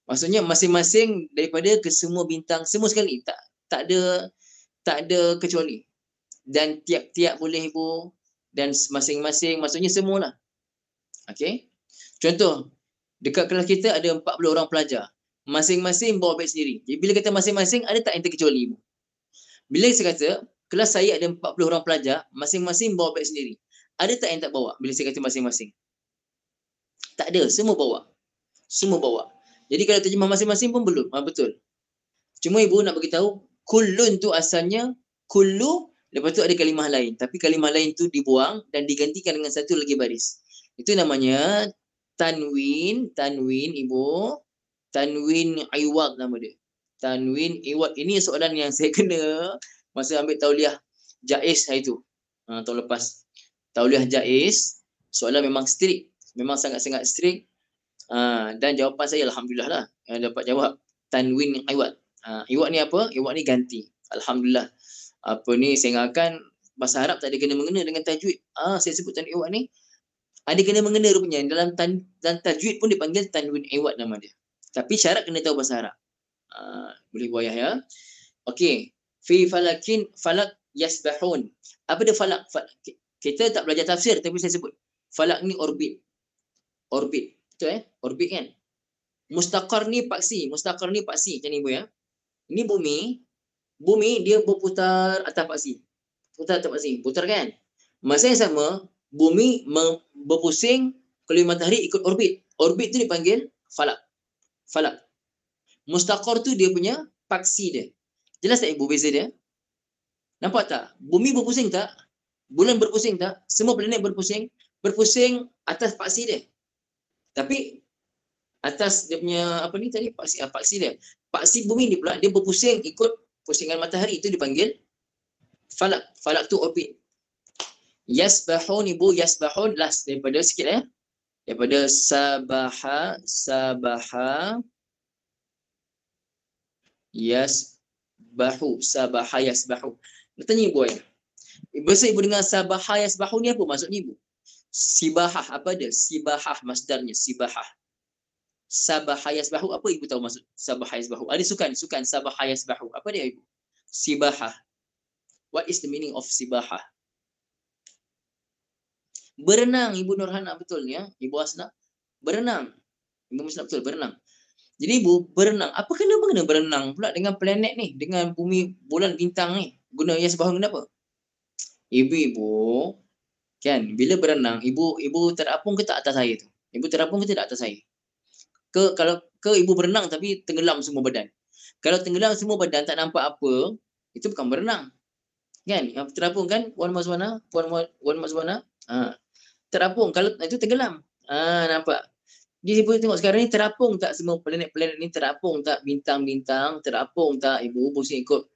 Maksudnya masing-masing daripada ke semua bintang, semua sekali. Tak ada kecuali. Dan tiap-tiap boleh Ibu. Dan masing-masing, maksudnya semualah. Okey. Contoh, dekat kelas kita ada 40 orang pelajar. Masing-masing bawa beg sendiri. Jadi bila kata masing-masing, ada tak yang terkecuali Ibu? Bila saya kata, kelas saya ada 40 orang pelajar, masing-masing bawa beg sendiri. Ada tak yang tak bawa bila saya kata masing-masing? Tak ada, semua bawa. Semua bawa. Jadi kalau terjemah masing-masing pun belum. Betul. Cuma Ibu nak beritahu, kullun tu asalnya, kullu, lepas tu ada kalimah lain. Tapi kalimah lain tu dibuang dan digantikan dengan satu lagi baris. Itu namanya tanwin Ibu. Tanwin iwad nama dia. Tanwin iwad. Ini soalan yang saya kena masa ambil tauliah Jaiz hari tu. Tahun lepas. Tauliah Jaiz, soalan memang strict. Memang sangat-sangat strict. Dan jawapan saya alhamdulillah lah. Dapat jawab tanwin iwad. Iwad ni apa? Iwad ni ganti. Alhamdulillah. Apa ni saya ingatkan bahasa Arab tak ada kena-mengena dengan tajwid. Saya sebut tanwin iwad ni ada kena-mengena rupanya. Dalam tajwid pun dipanggil tanwin iwad nama dia. Tapi syarat kena tahu bahasa Arab. Boleh buayah ya. Okey. Fi falakin falak yasbahun. Apa dia falak? Kita tak belajar tafsir tapi saya sebut. Falak ni orbit. Orbit. Betul Orbit kan? Mustaqar ni paksi. Mustaqar ni paksi. Macam ni Bu ya. Ini bumi. Bumi dia berputar atas paksi. Putar atas paksi. Putar kan? Masa yang sama, bumi berpusing keliling matahari ikut orbit. Orbit tu dipanggil falak. Falak. Mustaqar tu dia punya paksi dia. Jelas tak Ibu beza dia? Nampak tak? Bumi berpusing tak? Bulan berpusing tak? Semua planet berpusing. Berpusing atas paksi dia. Tapi atas dia punya apa ni tadi? Paksi dia. Paksi bumi ni pula dia berpusing ikut pusingan matahari. Itu dipanggil falak. Falak tu orbit. Yasbahun Ibu. Yasbahun last daripada sikit daripada sabaha yasbahu. Sabaha yasbahu. Nak tanya Ibu Bahasa Ibu dengar sabaha yasbahu ni apa maksudnya Ibu? Sibahah apa dia? Sibahah masdarnya sibahah. Sabaha yasbahu apa Ibu tahu maksud sabaha yasbahu? Ada sukan sabaha yasbahu. Apa dia Ibu? Sibahah. What is the meaning of sibahah? Berenang Ibu Nurhana betul ya. Ibu Asna berenang. Ibu Musna betul berenang. Jadi Ibu berenang. Apa kena berenang pula dengan planet ni, dengan bumi, bulan, bintang ni? Guna yasbahu kenapa? Ibu kan bila berenang ibu terapung ke tak atas air tu? Ibu terapung ke tidak atas air? Kalau Ibu berenang tapi tenggelam semua badan. Kalau tenggelam semua badan tak nampak apa, itu bukan berenang. Kan? Yang terapung kan Puan Mazwana, terapung kalau itu tenggelam. Nampak. Jadi Ibu tengok sekarang ni terapung tak semua planet-planet ni, terapung tak bintang-bintang, terapung tak Ibu pusing ikut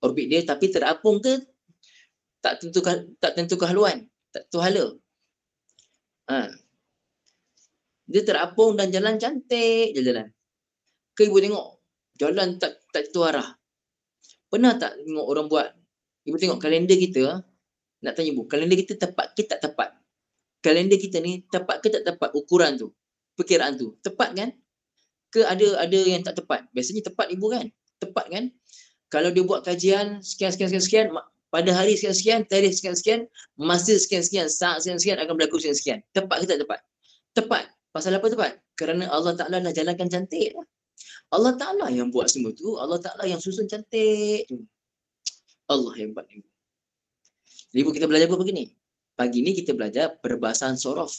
orbit dia, tapi terapung ke tak tentu kehaluan, tak tentu hala. Dia terapung dan jalan cantik je jalan. Ke Ibu tengok jalan tak tentu arah. Pernah tak tengok orang buat? Ibu tengok kalender kita, nak tanya Ibu, kalender kita tepat ke tak tepat? Kalender kita ni tepat ke tak tepat ukuran tu? Perkiraan tu. Tepat kan? Ke ada yang tak tepat? Biasanya tepat Ibu kan? Tepat kan? Kalau dia buat kajian sekian, pada hari sekian-sekian, tarikh sekian-sekian, masa sekian-sekian, saat sekian-sekian akan berlaku sekian-sekian. Tepat ke tak tepat? Tepat. Pasal apa tepat? Kerana Allah Ta'ala dah jalankan cantik. Allah Ta'ala yang buat semua tu. Allah Ta'ala yang susun cantik. Allah hebat. Jadi Ibu kita belajar apa pagi ni? Pagi ni kita belajar perbahasan sorof.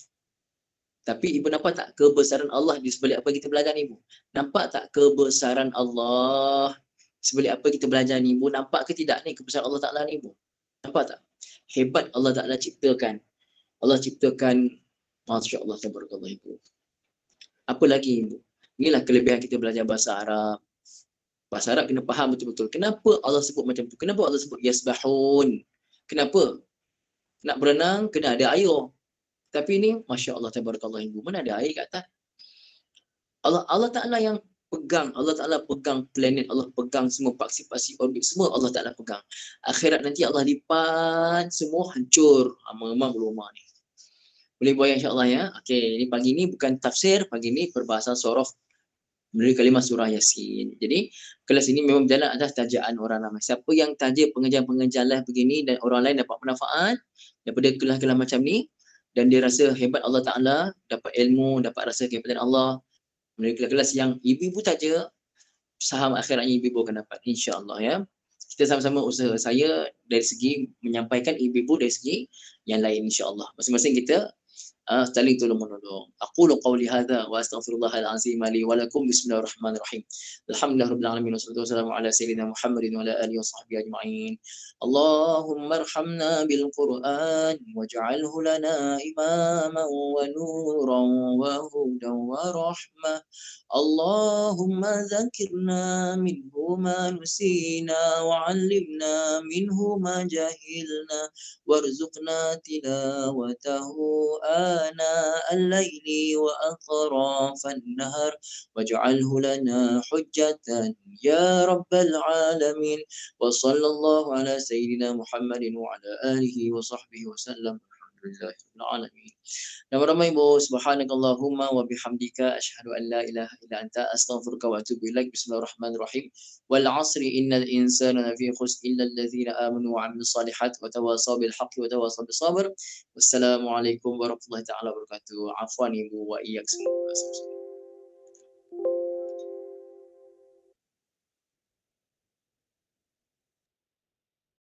Tapi Ibu nampak tak kebesaran Allah di sebalik apa kita belajar ni Ibu? Nampak tak kebesaran Allah sebalik apa kita belajar ni Ibu? Nampak ke tidak ni kebesaran Allah Ta'ala ni Ibu? Nampak tak? Hebat Allah Ta'ala ciptakan. Allah ciptakan, Masya Allah, tabarakallah Ibu. Apa lagi Ibu? Inilah kelebihan kita belajar bahasa Arab. Bahasa Arab kena faham betul-betul. Kenapa Allah sebut macam tu? Kenapa Allah sebut yasbahun? Kenapa? Nak berenang, kena ada air. Tapi ni, Masya Allah, tabarakallah Ibu. Mana ada air kat atas? Allah Ta'ala yang pegang, Allah Ta'ala pegang planet, Allah pegang semua paksi-paksi orbit, semua Allah Ta'ala pegang. Akhirat nanti Allah lipat, semua hancur. Memang berumah ni. Boleh buat insya-Allah ya. Okey, ini pagi ni bukan tafsir, pagi ni perbahasan surah melalui kalimah surah Yasin. Jadi kelas ini memang berjalan atas tajaan orang ramai. Siapa yang taja pengajian-pengajian live begini dan orang lain dapat manfaat daripada kelas-kelas macam ni dan dia rasa hebat Allah Ta'ala, dapat ilmu, dapat rasa kehebatan Allah, melalui kelas-kelas yang ibu-ibu taja, saham akhiratnya ibu-ibu akan dapat insya-Allah ya. Kita sama-sama usaha, saya dari segi menyampaikan, ibu-ibu dari segi yang lain insya-Allah. Masing-masing kita saling tolong menolong. Aqulu qawli hadza wa astaghfirullahal azim li wa lakum. Bismillahirrahmanirrahim. Alhamdulillahirabbil alamin wassalatu wassalamu ala sayyidina Muhammadin wa ala alihi washabbihi ajma'in. Allahumma arhamna bil Qur'an waj'alhu lana imaman wa nuran wa hudan wa rahmah. Allahumma dzakirna minhu ma nusina wa 'allimna minhu ma jahilna warzuqna tilawatahu آناء الليل وأطراف النهر واجعله لنا حجة يا رب العالمين وصلى الله على سيدنا محمد وعلى آله وصحبه وسلم الحمد لله رب العالمين. Nama-nama Ibu, subhanakallahumma wa bihamdika asyhadu an la ilaha illa anta astaghfiruka wa atubu ilaik. Bismillahirrahmanirrahim. Wal 'asri innal insana lafi khusr illa allazina amanu wa 'amilus solihat wa tawasaw bil haqqi wa tawasaw bis sabr. Wassalamualaikum warahmatullahi taala wabarakatuh. Afwan Ibu wa iyyak.